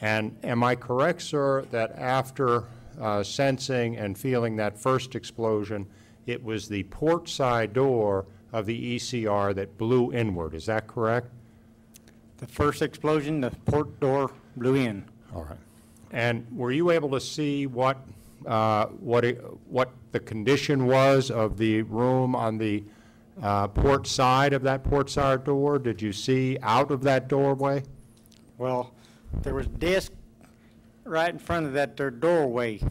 And am I correct, sir, that after sensing and feeling that first explosion, it was the port side door of the ECR that blew inward? Is that correct? The first explosion, the port door blew in. All right. And were you able to see what the condition was of the room on the port side of that port side door? Did you see out of that doorway? Well, there was a desk right in front of that there doorway.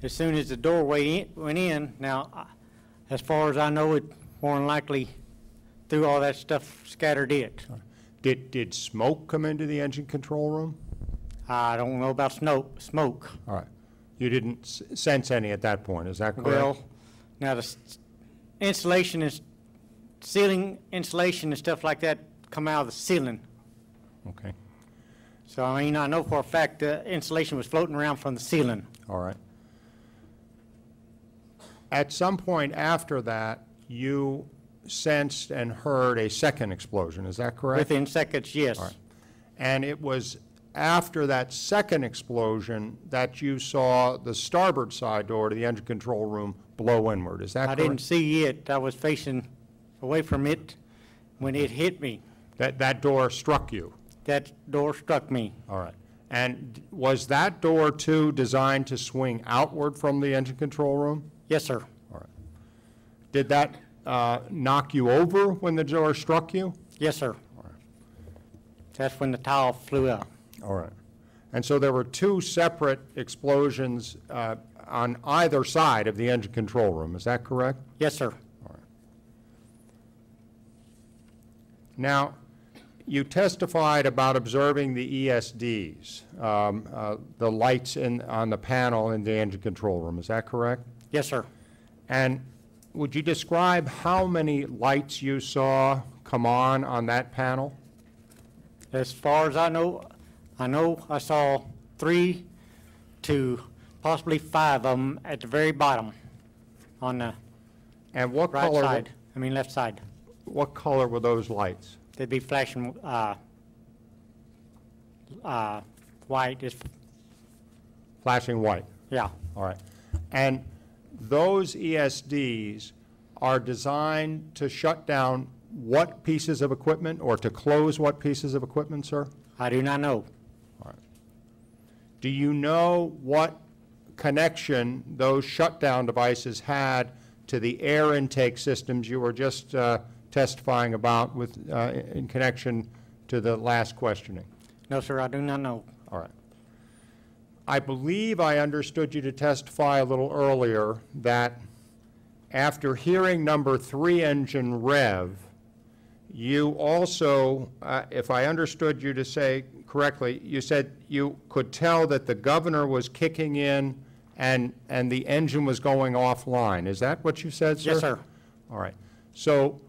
As soon as the doorway went in, now, as far as I know, it more than likely threw all that stuff, scattered it. Did smoke come into the engine control room? I don't know about smoke. All right. You didn't sense any at that point, is that correct? Well, now the insulation is, ceiling insulation and stuff like that come out of the ceiling. Okay. So, I mean, I know for a fact the insulation was floating around from the ceiling. All right. At some point after that, you sensed and heard a second explosion, is that correct? Within seconds, yes. All right. And it was after that second explosion that you saw the starboard side door to the engine control room blow inward, is that correct? I didn't see it. I was facing away from it when it hit me. That door struck you? That door struck me. All right. And was that door, too, designed to swing outward from the engine control room? Yes, sir. All right. Did that knock you over when the door struck you? Yes, sir. All right. That's when the tile flew up. All right. And so there were two separate explosions on either side of the engine control room. Is that correct? Yes, sir. All right. Now, you testified about observing the ESDs, the lights on the panel in the engine control room. Is that correct? Yes, sir. And would you describe how many lights you saw come on that panel? As far as I know I saw 3 to possibly 5 of them at the very bottom on the And what right color? side. I mean left side. What color were those lights? They'd be flashing white. Flashing white. Yeah. All right. And those ESDs are designed to shut down what pieces of equipment or to close what pieces of equipment, sir? I do not know. All right. Do you know what connection those shutdown devices had to the air intake systems you were just testifying about with in connection to the last questioning? No, sir, I do not know. All right. I believe I understood you to testify a little earlier that after hearing number 3 engine rev, you also, if I understood you to say correctly, you said you could tell that the governor was kicking in and the engine was going offline. Is that what you said, sir? Yes, sir. All right. So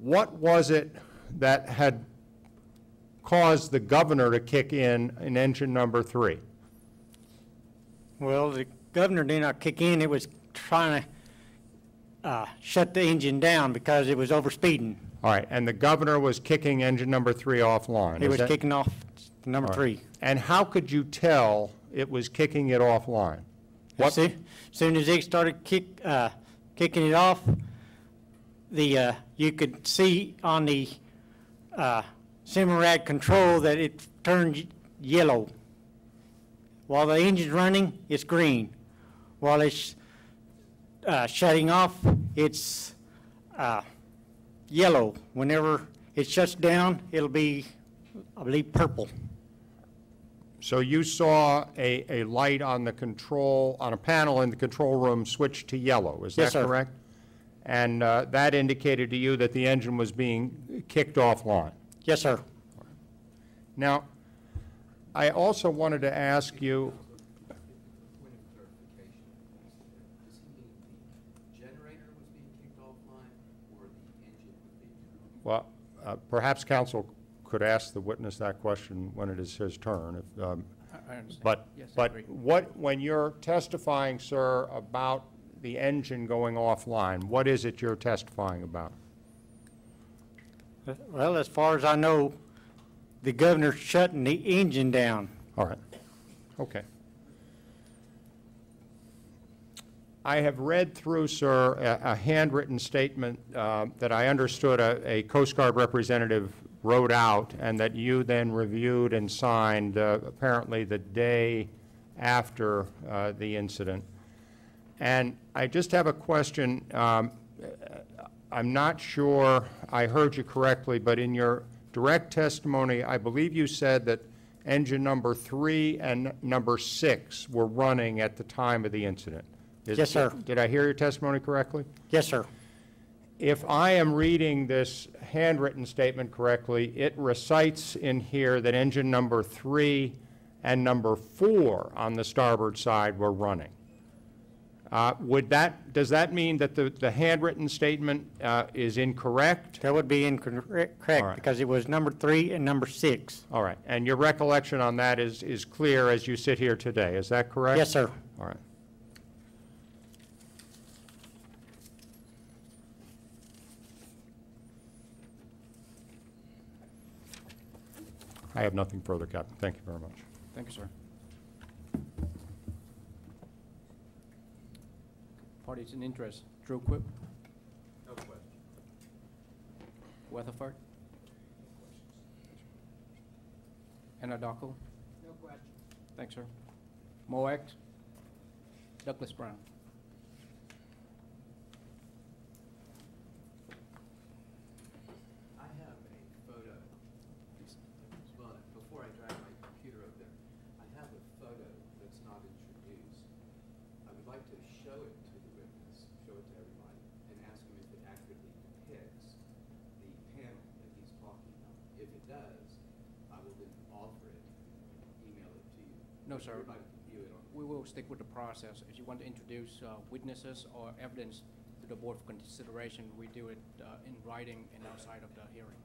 what was it that had caused the governor to kick in engine number 3? Well, the governor did not kick in. It was trying to shut the engine down because it was overspeeding. All right, and the governor was kicking engine number 3 offline. He was kicking off number 3. And how could you tell it was kicking it offline? As soon as they started kicking it off, you could see on the Simrad control that it turned yellow. While the engine's running, it's green. While it's shutting off, it's yellow. Whenever it shuts down, it'll be, I believe, purple. So you saw a light on the control, on a panel in the control room switch to yellow, is Yes, that sir. correct? And that indicated to you that the engine was being kicked offline. Yes, sir. Now, I also wanted to ask you, well, perhaps counsel could ask the witness that question when it is his turn. If, I understand. but Yes, I but agree. when you're testifying, sir, about the engine going offline, what is it you're testifying about? Well, as far as I know, the governor's shutting the engine down. All right, okay. I have read through, sir, a handwritten statement that I understood a Coast Guard representative wrote out and that you then reviewed and signed apparently the day after the incident. And I just have a question. I'm not sure I heard you correctly, but in your direct testimony, I believe you said that engine number 3 and number 6 were running at the time of the incident. Yes, sir. Did I hear your testimony correctly? Yes, sir. If I am reading this handwritten statement correctly, it recites in here that engine number 3 and number 4 on the starboard side were running. Does that mean that the handwritten statement is incorrect? That would be incorrect right. because it was number 3 and number 6. All right, and your recollection on that is clear as you sit here today, is that correct? Yes, sir. All right. I have nothing further, Captain. Thank you very much. Thank you, sir. Parties in interest, Drew Quip. No question. Weatherford. Anadako. No question. Thanks, sir. Moax. Douglas Brown. I have a photo. Well, before I drag my computer up there, I have a photo that's not introduced. I would like to show it to the witness, show it to everybody, and ask him if it accurately depicts the panel that he's talking about. If it does, I will then offer it, email it to you. No, sir. Everybody can view it on. We will stick with the process. If you want to introduce witnesses or evidence to the board for consideration, we do it in writing and outside of the hearing.